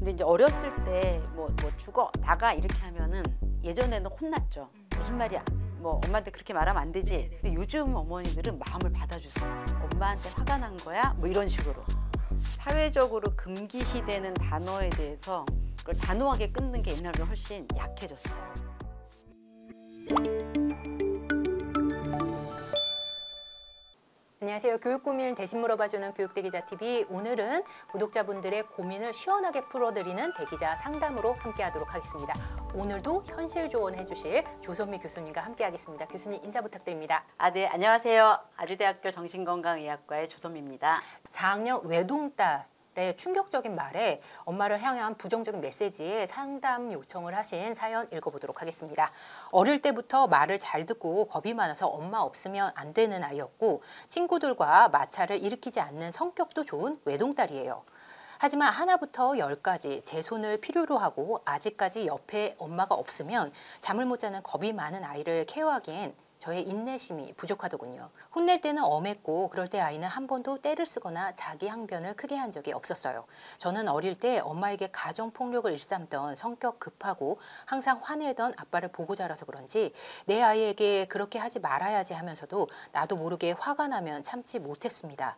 근데 이제 어렸을 때 뭐 죽어 나가 이렇게 하면은 예전에는 혼났죠. 무슨 말이야? 뭐 엄마한테 그렇게 말하면 안 되지. 근데 요즘 어머니들은 마음을 받아주세요. 엄마한테 화가 난 거야? 뭐 이런 식으로. 사회적으로 금기시되는 단어에 대해서 그걸 단호하게 끊는 게 옛날보다 훨씬 약해졌어요. 안녕하세요. 교육 고민을 대신 물어봐주는 교육대기자TV. 오늘은 구독자분들의 고민을 시원하게 풀어드리는 대기자 상담으로 함께하도록 하겠습니다. 오늘도 현실 조언해 주실 조선미 교수님과 함께하겠습니다. 교수님 인사 부탁드립니다. 네, 안녕하세요. 아주대학교 정신건강의학과의 조선미입니다. 4학년 외동딸의 충격적인 말에 엄마를 향한 부정적인 메시지에 상담 요청을 하신 사연 읽어보도록 하겠습니다. 어릴 때부터 말을 잘 듣고 겁이 많아서 엄마 없으면 안 되는 아이였고 친구들과 마찰을 일으키지 않는 성격도 좋은 외동딸이에요. 하지만 하나부터 10까지 제 손을 필요로 하고 아직까지 옆에 엄마가 없으면 잠을 못 자는 겁이 많은 아이를 케어하기엔 저의 인내심이 부족하더군요. 혼낼 때는 엄했고 그럴 때 아이는 한 번도 때를 쓰거나 자기 항변을 크게 한 적이 없었어요. 저는 어릴 때 엄마에게 가정폭력을 일삼던 성격 급하고 항상 화내던 아빠를 보고 자라서 그런지 내 아이에게 그렇게 하지 말아야지 하면서도 나도 모르게 화가 나면 참지 못했습니다.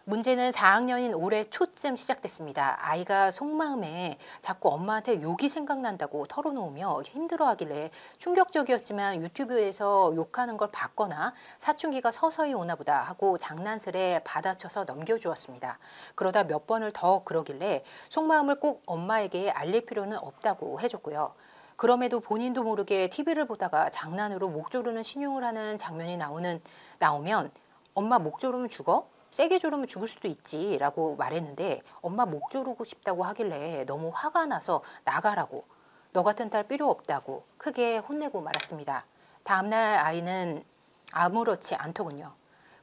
문제는 4학년인 올해 초쯤 시작됐습니다. 아이가 속마음에 자꾸 엄마한테 욕이 생각난다고 털어놓으며 힘들어하길래 충격적이었지만 유튜브에서 욕하는 걸 봤거나 사춘기가 서서히 오나 보다 하고 장난스레 받아쳐서 넘겨주었습니다. 그러다 몇 번을 더 그러길래 속마음을 꼭 엄마에게 알릴 필요는 없다고 해줬고요. 그럼에도 본인도 모르게 TV를 보다가 장난으로 목 조르는 신용을 하는 장면이 나오면 엄마 목 조르면 죽어? 세게 조르면 죽을 수도 있지 라고 말했는데 엄마 목 조르고 싶다고 하길래 너무 화가 나서 나가라고 너 같은 딸 필요 없다고 크게 혼내고 말았습니다. 다음날 아이는 아무렇지 않더군요.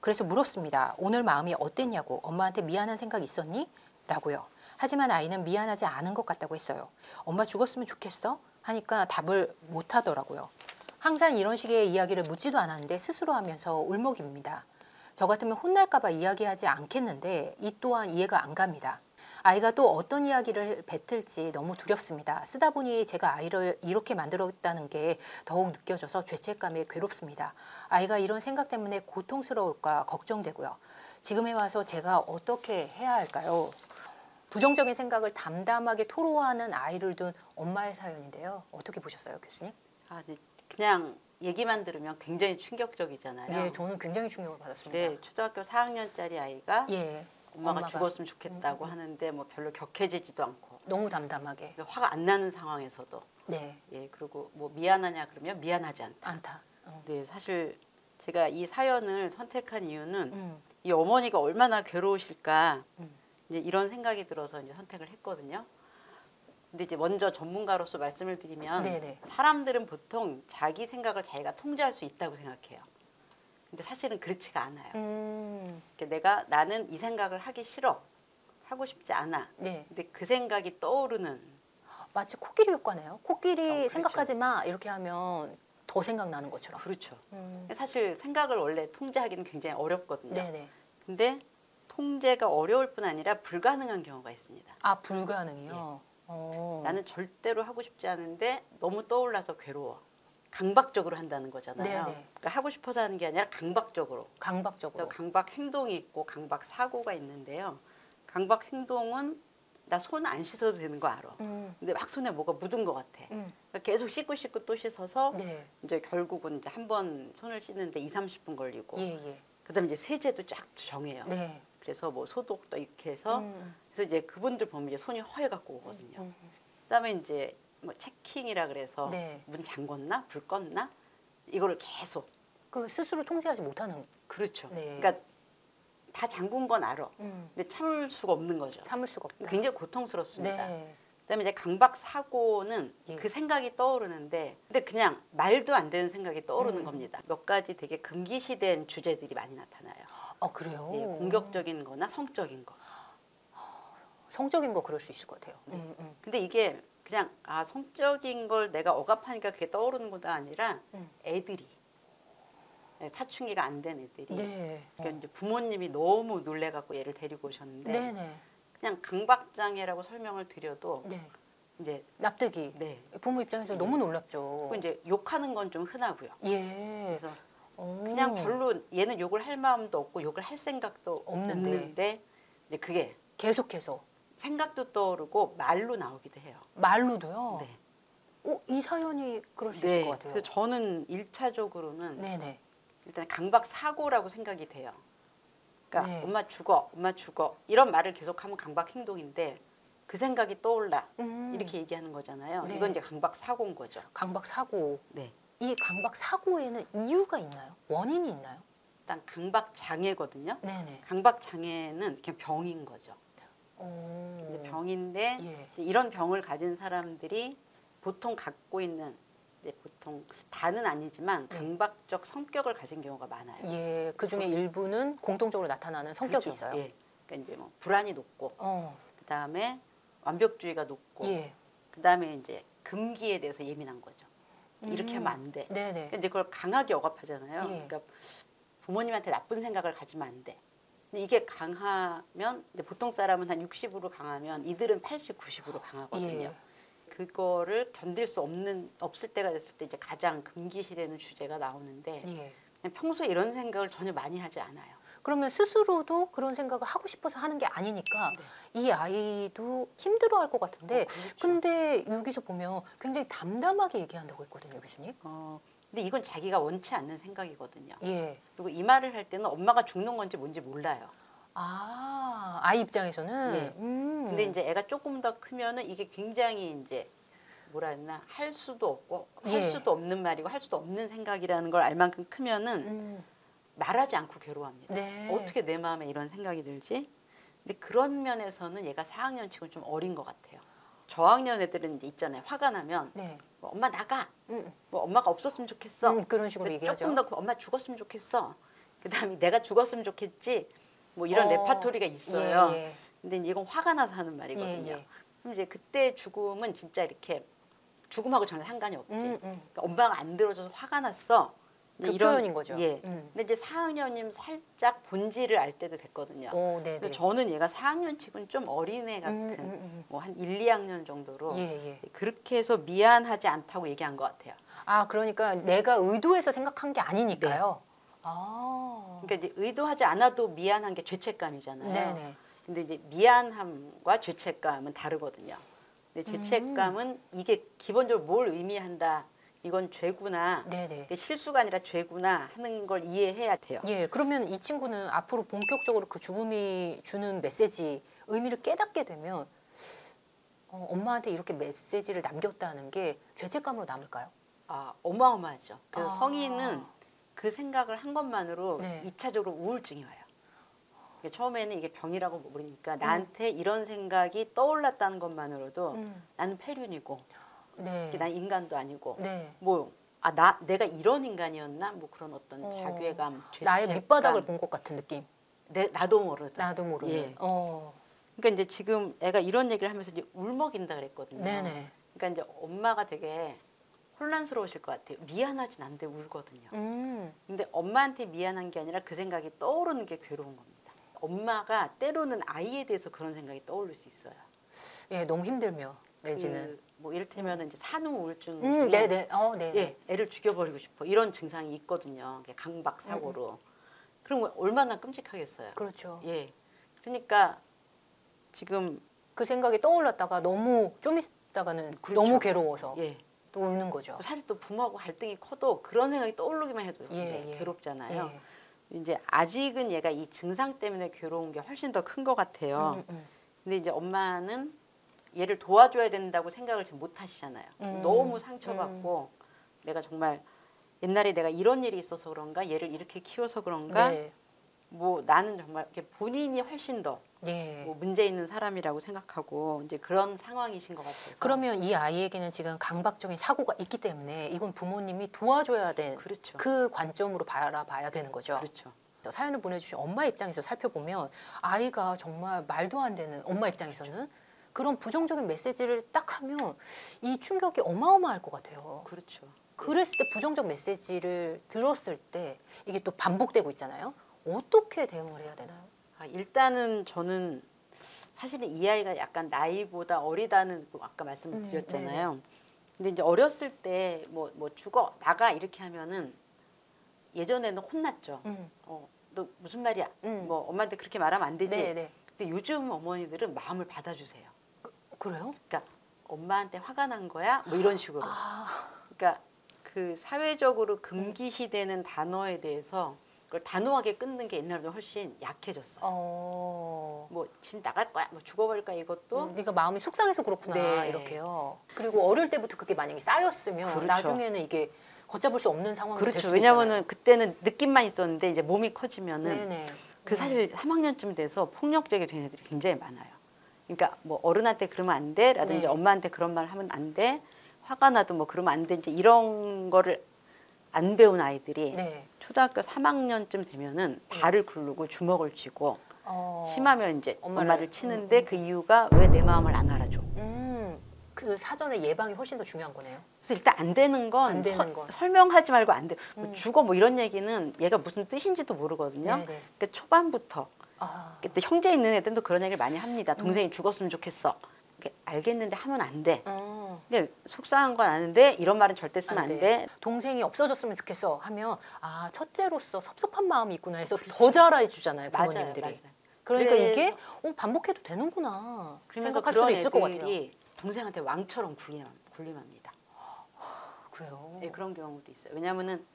그래서 물었습니다. 오늘 마음이 어땠냐고. 엄마한테 미안한 생각 있었니? 라고요. 하지만 아이는 미안하지 않은 것 같다고 했어요. 엄마 죽었으면 좋겠어? 하니까 답을 못 하더라고요. 항상 이런 식의 이야기를 묻지도 않았는데 스스로 하면서 울먹입니다. 저 같으면 혼날까 봐 이야기하지 않겠는데 이 또한 이해가 안 갑니다. 아이가 또 어떤 이야기를 뱉을지 너무 두렵습니다. 쓰다 보니 제가 아이를 이렇게 만들었다는 게 더욱 느껴져서 죄책감이 괴롭습니다. 아이가 이런 생각 때문에 고통스러울까 걱정되고요. 지금에 와서 제가 어떻게 해야 할까요? 부정적인 생각을 담담하게 토로하는 아이를 둔 엄마의 사연인데요. 어떻게 보셨어요, 교수님? 네, 그냥 얘기만 들으면 굉장히 충격적이잖아요. 예, 저는 굉장히 충격을 받았습니다. 네, 초등학교 4학년짜리 아이가 예, 엄마가 죽었으면 좋겠다고 하는데 뭐 별로 격해지지도 않고 너무 담담하게 그러니까 화가 안 나는 상황에서도 네, 예, 그리고 뭐 미안하냐 그러면 미안하지 않다. 네, 사실 제가 이 사연을 선택한 이유는 이 어머니가 얼마나 괴로우실까 이제 이런 생각이 들어서 이제 선택을 했거든요. 근데 이제 먼저 전문가로서 말씀을 드리면 네네. 사람들은 보통 자기 생각을 자기가 통제할 수 있다고 생각해요. 근데 사실은 그렇지가 않아요. 그러니까 나는 이 생각을 하기 싫어. 하고 싶지 않아. 네. 근데 그 생각이 떠오르는. 마치 코끼리 효과네요. 코끼리 그렇죠. 생각하지 마 이렇게 하면 더 생각나는 것처럼. 그렇죠. 사실 생각을 원래 통제하기는 굉장히 어렵거든요. 네네. 근데 통제가 어려울 뿐 아니라 불가능한 경우가 있습니다. 아, 불가능이요? 예. 나는 절대로 하고 싶지 않은데 너무 떠올라서 괴로워. 강박적으로 한다는 거잖아요. 네네. 그러니까 하고 싶어서 하는 게 아니라 강박적으로. 강박적으로. 강박 행동이 있고 강박 사고가 있는데요. 강박 행동은 나 손 안 씻어도 되는 거 알아. 근데 막 손에 뭐가 묻은 것 같아. 그러니까 계속 씻고 또 씻어서 네. 이제 결국은 이제 한 번 손을 씻는데 2~30분 걸리고. 예. 그다음에 이제 세제도 쫙 정해요. 네. 그래서 뭐 소독도 이렇게 해서 그래서 이제 그분들 보면 이제 손이 허해갖고 오거든요. 그다음에 이제 뭐 체킹이라 그래서 네. 문 잠궜나 불 껐나 이거를 계속 그 스스로 통제하지 못하는. 그렇죠. 네. 그러니까 다 잠근 건 알아. 근데 참을 수가 없는 거죠. 참을 수가 없다. 굉장히 고통스럽습니다. 네. 그다음에 이제 강박 사고는 예. 그 생각이 떠오르는데 근데 그냥 말도 안 되는 생각이 떠오르는 겁니다. 몇 가지 되게 금기시된 주제들이 많이 나타나요. 그래요? 예, 공격적인 거나 성적인 거. 성적인 거 그럴 수 있을 것 같아요. 근데 이게 그냥 성적인 걸 내가 억압하니까 그게 떠오르는구나 아니라 애들이 사춘기가 안 된 애들이 네. 그러니까 이제 부모님이 너무 놀래갖고 얘를 데리고 오셨는데 네네. 그냥 강박장애라고 설명을 드려도 네. 이제 납득이. 네. 부모 입장에서 너무 놀랍죠. 그리고 이제 욕하는 건 좀 흔하고요. 예. 그래서 오. 그냥 별로 얘는 욕을 할 마음도 없고 욕을 할 생각도 없는데 이제 그게 계속해서 생각도 떠오르고 말로 나오기도 해요. 말로도요. 네. 이 사연이 그럴 수 있을 것 같아요. 그래서 저는 1차적으로는 네네. 일단 강박 사고라고 생각이 돼요. 그러니까 네. 엄마 죽어, 엄마 죽어 이런 말을 계속하면 강박 행동인데 그 생각이 떠올라 이렇게 얘기하는 거잖아요. 네. 이건 이제 강박 사고인 거죠. 강박 사고. 네. 이 강박 사고에는 이유가 있나요? 원인이 있나요? 일단 강박 장애거든요. 네네. 강박 장애는 그냥 병인 거죠. 오. 이제 병인데 예. 이제 이런 병을 가진 사람들이 보통 갖고 있는 이제 보통 다는 아니지만 네. 강박적 성격을 가진 경우가 많아요. 예. 그 중에 일부는 공통적으로 나타나는 성격이 그렇죠. 있어요. 예. 그러니까 이제 뭐 불안이 높고 그 다음에 완벽주의가 높고 예. 그 다음에 이제 금기에 대해서 예민한 거죠. 이렇게 하면 안 돼. 네네. 그러니까 이제 그걸 강하게 억압하잖아요. 예. 그러니까 부모님한테 나쁜 생각을 가지면 안 돼. 근데 이게 강하면 이제 보통 사람은 한 60으로 강하면 이들은 80, 90으로 강하거든요. 예. 그거를 견딜 수 없을 때가 됐을 때 이제 가장 금기시되는 주제가 나오는데 예. 그냥 평소에 이런 생각을 전혀 많이 하지 않아요. 그러면 스스로도 그런 생각을 하고 싶어서 하는 게 아니니까 이 아이도 힘들어할 것 같은데 그렇죠. 근데 여기서 보면 굉장히 담담하게 얘기한다고 했거든요, 교수님. 근데 이건 자기가 원치 않는 생각이거든요. 예. 그리고 이 말을 할 때는 엄마가 죽는 건지 뭔지 몰라요. 아, 아이 입장에서는. 네. 근데 이제 애가 조금 더 크면은 이게 굉장히 이제 뭐라 했나 할 수도 없고 할 예. 수도 없는 말이고 할 수도 없는 생각이라는 걸 알 만큼 크면은 말하지 않고 괴로워합니다. 네. 어떻게 내 마음에 이런 생각이 들지? 근데 그런 면에서는 얘가 4학년 치고는 좀 어린 것 같아요. 저학년 애들은 이제 있잖아요. 화가 나면 네. 뭐 엄마 나가. 뭐 엄마가 없었으면 좋겠어. 그런 식으로 얘기하죠. 조금 더 엄마 죽었으면 좋겠어. 그다음에 내가 죽었으면 좋겠지. 뭐 이런 레파토리가 있어요. 예, 예. 근데 이제 이건 화가 나서 하는 말이거든요. 예, 예. 그럼 이제 그때 죽음은 진짜 이렇게 죽음하고 전혀 상관이 없지. 그러니까 엄마가 안 들어줘서 화가 났어. 그 표현인 거죠. 예. 근데 이제 4학년이면 살짝 본질을 알 때도 됐거든요. 오, 네네. 그래서 저는 얘가 4학년 치고는 좀 어린애 같은 뭐 한 1, 2학년 정도로 예, 예. 그렇게 해서 미안하지 않다고 얘기한 것 같아요. 아, 그러니까 내가 의도해서 생각한 게 아니니까요. 아. 그러니까 이제 의도하지 않아도 미안한 게 죄책감이잖아요. 네네. 근데 이제 미안함과 죄책감은 다르거든요. 근데 죄책감은 이게 기본적으로 뭘 의미한다. 이건 죄구나. 네네. 실수가 아니라 죄구나 하는 걸 이해해야 돼요. 예, 그러면 이 친구는 앞으로 본격적으로 그 죽음이 주는 메시지, 의미를 깨닫게 되면 엄마한테 이렇게 메시지를 남겼다는 게 죄책감으로 남을까요? 아, 어마어마하죠. 그래서 아. 성인은 그 생각을 한 것만으로 네. 2차적으로 우울증이 와요. 그러니까 처음에는 이게 병이라고 모르니까 나한테 이런 생각이 떠올랐다는 것만으로도 나는 폐륜이고 네. 난 인간도 아니고 네. 뭐 내가 이런 인간이었나 뭐 그런 어떤 자괴감, 죄책감 나의 밑바닥을 본 것 같은 느낌. 나도 모르다. 나도 모르는. 예. 어. 그러니까 이제 지금 애가 이런 얘기를 하면서 이제 울먹인다 그랬거든요. 네네. 그러니까 이제 엄마가 되게 혼란스러우실 것 같아요. 미안하진 않은데 울거든요. 근데 엄마한테 미안한 게 아니라 그 생각이 떠오르는 게 괴로운 겁니다. 엄마가 때로는 아이에 대해서 그런 생각이 떠오를 수 있어요. 예, 너무 힘들며 내지는. 뭐 이를테면 이제 산후 우울증 중에 네네. 네. 예, 애를 죽여버리고 싶어 이런 증상이 있거든요. 강박 사고로. 그럼 얼마나 끔찍하겠어요. 그렇죠. 예, 그러니까 지금 그 생각이 떠올랐다가 너무 좀 있다가는 그렇죠. 너무 괴로워서 예, 또 웃는 거죠. 사실 또 부모하고 갈등이 커도 그런 생각이 떠오르기만 해도 예, 예. 괴롭잖아요. 예. 이제 아직은 얘가 이 증상 때문에 괴로운 게 훨씬 더 큰 것 같아요. 근데 이제 엄마는 얘를 도와줘야 된다고 생각을 잘 못 하시잖아요. 너무 상처받고 내가 정말 옛날에 내가 이런 일이 있어서 그런가 얘를 이렇게 키워서 그런가 네. 뭐 나는 정말 이렇게 본인이 훨씬 더 예. 뭐 문제 있는 사람이라고 생각하고 이제 그런 상황이신 것 같아서 그러면 이 아이에게는 지금 강박적인 사고가 있기 때문에 이건 부모님이 도와줘야 된 그렇죠. 그 관점으로 바라봐야 되는 거죠. 그렇죠. 사연을 보내주신 엄마 입장에서 살펴보면 아이가 정말 말도 안 되는 엄마 입장에서는 그런 부정적인 메시지를 딱 하면 이 충격이 어마어마할 것 같아요. 그렇죠. 그랬을 때 부정적 메시지를 들었을 때 이게 또 반복되고 있잖아요. 어떻게 대응을 해야 되나요? 일단은 저는 사실은 이 아이가 약간 나이보다 어리다는 거 아까 말씀을 드렸잖아요. 네네. 근데 이제 어렸을 때 뭐 죽어 나가 이렇게 하면은 예전에는 혼났죠. 너 무슨 말이야? 뭐 엄마한테 그렇게 말하면 안 되지. 네네. 근데 요즘 어머니들은 마음을 받아주세요. 그래요? 그러니까 엄마한테 화가 난 거야? 뭐 이런 식으로. 아, 그러니까 그 사회적으로 금기시되는 단어에 대해서 그걸 단호하게 끊는 게 옛날보다 훨씬 약해졌어요. 뭐 지금 나갈 거야, 뭐 죽어버릴 거야 이것도. 네가 마음이 속상해서 그렇구나 네. 이렇게요. 그리고 어릴 때부터 그게 만약에 쌓였으면 그렇죠. 나중에는 이게 걷잡을 수 없는 상황이 될 그렇죠. 수도 왜냐하면은 있잖아요. 그때는 느낌만 있었는데 이제 몸이 커지면은 네네. 그 사실 3학년쯤 돼서 폭력적이 되는 애들이 굉장히 많아요. 그러니까 뭐 어른한테 그러면 안 돼라든지 네. 엄마한테 그런 말 하면 안 돼. 화가 나도 뭐 그러면 안 돼. 이제 이런 거를 안 배운 아이들이 네. 초등학교 3학년쯤 되면은 발을 굴르고 주먹을 쥐고 어, 심하면 이제 엄마를 치는데 음. 그 이유가 왜 내 마음을 안 알아줘. 그 사전에 예방이 훨씬 더 중요한 거네요. 그래서 일단 안 되는 건, 안 되는 건. 설명하지 말고 안 돼. 뭐 죽어 뭐 이런 얘기는 얘가 무슨 뜻인지도 모르거든요. 네네. 그러니까 초반부터 아, 그때 형제 있는 애들도 그런 얘기를 많이 합니다. 동생이 죽었으면 좋겠어. 이렇게 알겠는데 하면 안 돼. 근데 속상한 건 아는데 이런 말은 절대 쓰면 안 돼. 동생이 없어졌으면 좋겠어 하면 아 첫째로서 섭섭한 마음이 있구나 해서 더 잘해 주잖아요 부모님들이. 맞아요. 그러니까 그래서- 이게 반복해도 되는구나 그러면서 생각할 수도 그런 있을 것 같아요. 애들이 동생한테 왕처럼 군림합니다. 그래요. 네, 그런 경우도 있어요. 왜냐하면은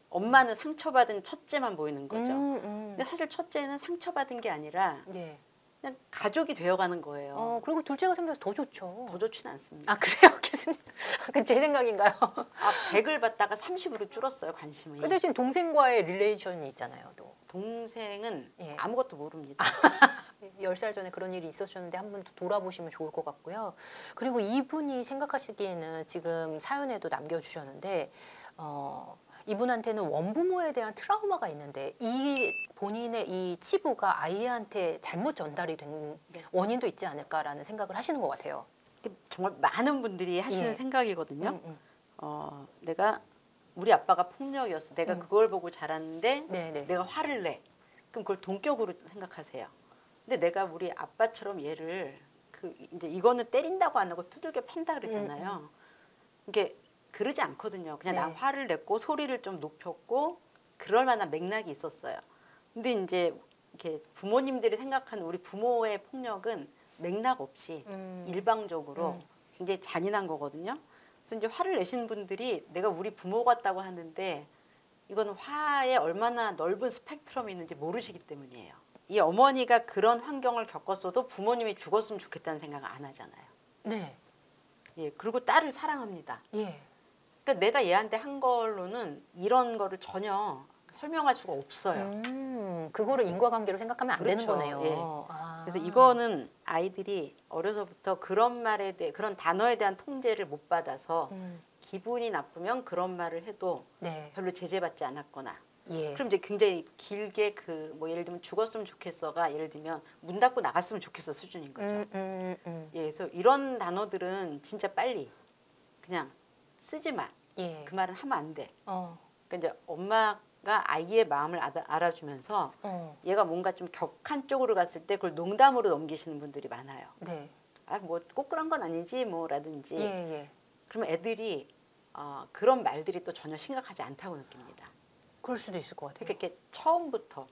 엄마는 상처받은 첫째만 보이는 거죠. 근데 사실 첫째는 상처받은 게 아니라 예. 그냥 가족이 되어가는 거예요. 그리고 둘째가 생겨서 더 좋죠. 더 좋지는 않습니다. 아 그래요, 교수님? 그 제 생각인가요? 100을 받다가 30으로 줄었어요, 관심이. 그 대신 동생과의 릴레이션이 있잖아요, 또. 동생은 예. 아무것도 모릅니다. 10살 전에 그런 일이 있었었는데 한번 돌아보시면 좋을 것 같고요. 그리고 이분이 생각하시기에는 지금 사연에도 남겨주셨는데 이분한테는 원부모에 대한 트라우마가 있는데 이 본인의 이 치부가 아이한테 잘못 전달이 된 네. 원인도 있지 않을까라는 생각을 하시는 것 같아요. 이게 정말 많은 분들이 하시는 예. 생각이거든요. 내가 우리 아빠가 폭력이었어. 내가 그걸 보고 자랐는데 네네. 내가 화를 내. 그럼 그걸 동격으로 생각하세요. 근데 내가 우리 아빠처럼 얘를 이제 이거는 때린다고 안 하고 두들겨 팬다 그러잖아요. 이게 그러지 않거든요. 그냥 나 네. 화를 냈고 소리를 좀 높였고 그럴 만한 맥락이 있었어요. 근데 이제 이렇게 부모님들이 생각하는 우리 부모의 폭력은 맥락 없이 일방적으로 굉장히 잔인한 거거든요. 그래서 이제 화를 내시는 분들이 내가 우리 부모 같다고 하는데 이거는 화에 얼마나 넓은 스펙트럼이 있는지 모르시기 때문이에요. 이 어머니가 그런 환경을 겪었어도 부모님이 죽었으면 좋겠다는 생각을 안 하잖아요. 네. 예, 그리고 딸을 사랑합니다. 예. 그러니까 내가 얘한테 한 걸로는 이런 거를 전혀 설명할 수가 없어요. 그거를 인과관계로 생각하면 안 되는 그렇죠. 거네요. 예. 아. 그래서 이거는 아이들이 어려서부터 그런 말에 대해 그런 단어에 대한 통제를 못 받아서 기분이 나쁘면 그런 말을 해도 네. 별로 제재받지 않았거나 예. 그럼 이제 굉장히 길게 뭐 예를 들면 죽었으면 좋겠어가 예를 들면 문 닫고 나갔으면 좋겠어 수준인 거죠. 음. 예, 그래서 이런 단어들은 진짜 빨리 그냥 쓰지 마. 예. 그 말은 하면 안 돼. 어. 그러니까 이제 엄마가 아이의 마음을 알아주면서 얘가 뭔가 좀 격한 쪽으로 갔을 때 그걸 농담으로 넘기시는 분들이 많아요. 네. 뭐 꼭 그런 건 아니지 뭐라든지. 예. 그러면 애들이 그런 말들이 또 전혀 심각하지 않다고 느낍니다. 그럴 수도 있을 것 같아요. 그러니까 이렇게 처음부터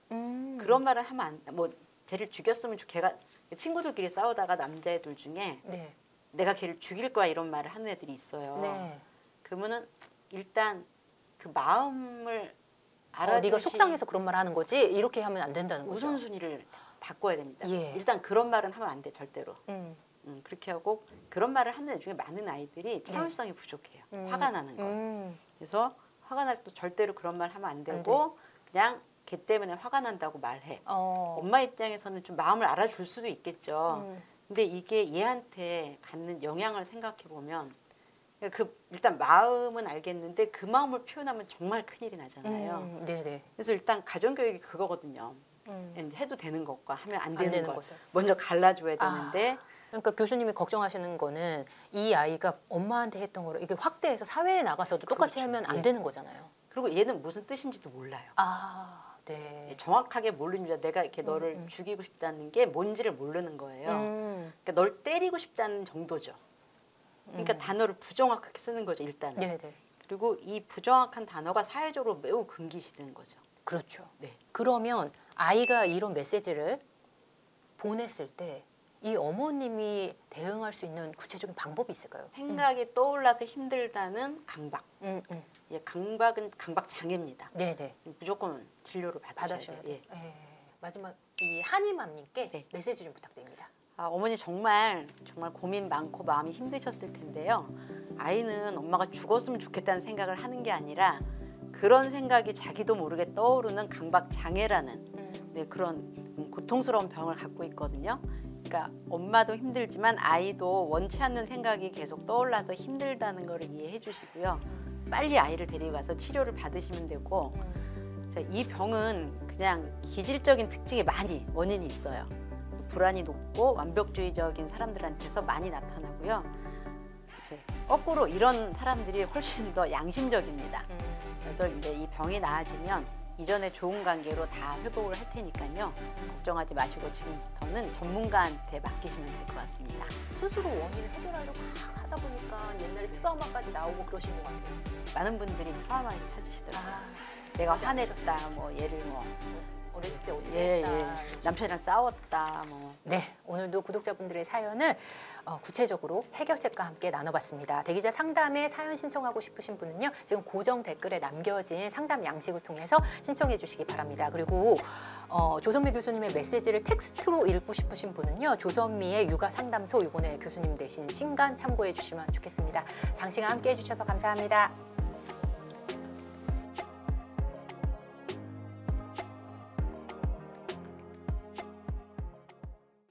그런 말을 하면 뭐 쟤를 죽였으면 걔가 친구들끼리 싸우다가 남자애들 중에 네. 내가 걔를 죽일 거야 이런 말을 하는 애들이 있어요. 네. 그러면은 일단 그 마음을 네가 속상해서 그런 말 하는 거지 이렇게 하면 안 된다는 거죠. 우선순위를 바꿔야 됩니다. 예. 일단 그런 말은 하면 안 돼 절대로. 음. 그렇게 하고 그런 말을 하는 애 중에 많은 아이들이 참을성이 부족해요. 화가 나는 거. 그래서 화가 날 때 절대로 그런 말 하면 안 되고 그냥 걔 때문에 화가 난다고 말해. 엄마 입장에서는 좀 마음을 알아줄 수도 있겠죠. 근데 이게 얘한테 갖는 영향을 생각해 보면 일단 마음은 알겠는데 그 마음을 표현하면 정말 큰일이 나잖아요. 네네. 그래서 일단 가정교육이 그거거든요. 해도 되는 것과 하면 안 되는 것 것을. 먼저 갈라줘야 되는데 그러니까 교수님이 걱정하시는 거는 이 아이가 엄마한테 했던 거를 이게 확대해서 사회에 나가서도 똑같이 그렇죠. 하면 안 예. 되는 거잖아요. 그리고 얘는 무슨 뜻인지도 몰라요. 네. 정확하게 모릅니다. 내가 이렇게 너를 죽이고 싶다는 게 뭔지를 모르는 거예요. 그러니까 널 때리고 싶다는 정도죠. 그러니까 단어를 부정확하게 쓰는 거죠, 일단은. 네, 네. 그리고 이 부정확한 단어가 사회적으로 매우 금기시되는 거죠. 그렇죠. 네. 그러면 아이가 이런 메시지를 보냈을 때 이 어머님이 대응할 수 있는 구체적인 방법이 있을까요? 생각이 떠올라서 힘들다는 강박. 예, 강박은 강박 장애입니다. 네네. 무조건 진료를 받으셔야 받으셔야 돼요. 돼요. 예. 마지막 이 한이맘님께 네. 메시지 좀 부탁드립니다. 어머니 정말 고민 많고 마음이 힘드셨을 텐데요. 아이는 엄마가 죽었으면 좋겠다는 생각을 하는 게 아니라 그런 생각이 자기도 모르게 떠오르는 강박 장애라는 네, 그런 고통스러운 병을 갖고 있거든요. 그러니까 엄마도 힘들지만 아이도 원치 않는 생각이 계속 떠올라서 힘들다는 걸 이해해 주시고요. 빨리 아이를 데리고 가서 치료를 받으시면 되고 이 병은 그냥 기질적인 특징이 많이 원인이 있어요. 불안이 높고 완벽주의적인 사람들한테서 많이 나타나고요. 이제 거꾸로 이런 사람들이 훨씬 더 양심적입니다. 그래서 이제 이 병이 나아지면 이전에 좋은 관계로 다 회복을 할 테니까요. 걱정하지 마시고 지금부터는 전문가한테 맡기시면 될 것 같습니다. 스스로 원인을 해결하려고 막 하다 보니까 옛날에 트라우마까지 나오고 그러신 것 같아요. 많은 분들이 트라우마를 찾으시더라고요. 아, 내가 맞아, 화냈다, 뭐 얘를 어렸을 때 어디 예, 했다. 예. 남편이랑 싸웠다, 뭐. 네, 오늘도 구독자분들의 사연을 구체적으로 해결책과 함께 나눠봤습니다. 대기자 상담에 사연 신청하고 싶으신 분은요, 지금 고정 댓글에 남겨진 상담 양식을 통해서 신청해 주시기 바랍니다. 그리고 조선미 교수님의 메시지를 텍스트로 읽고 싶으신 분은요, 조선미의 육아상담소 이번에 교수님 대신 신간 참고해 주시면 좋겠습니다. 장시간 함께 해주셔서 감사합니다.